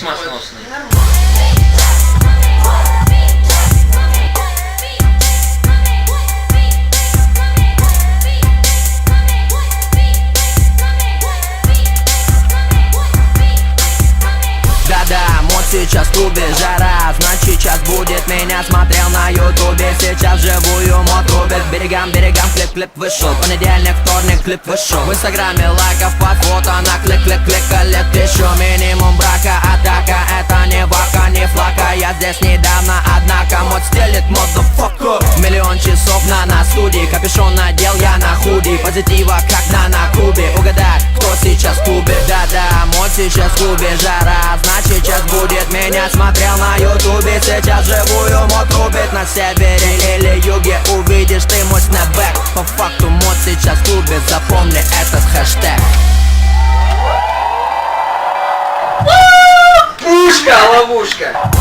Масносный. Да-да, мод сейчас в клубе, жара, значит сейчас будет. Меня смотрел на ютубе, сейчас живую мод рубит. Берегам, клип вышел. Понедельник, вторник, клип вышел. В инстаграме лайков под фото на клик-клик-клик, лет еще. Минимум брака, атака, это не вака, не флака. Я здесь недавно, однако мод стелит, motherfucker. Миллион часов на студии, капюшон надел я на худи. Позитива как на Кубе, угадай, кто сейчас в клубе. Да-да, мод сейчас в клубе, жара, значит сейчас будет. Меня смотрел на ютубе, сейчас живую мод рубит. На севере или юге увидишь ты мой снэпбэк. По факту мод сейчас в клубе, запомни этот хэштег. Пушка, ловушка.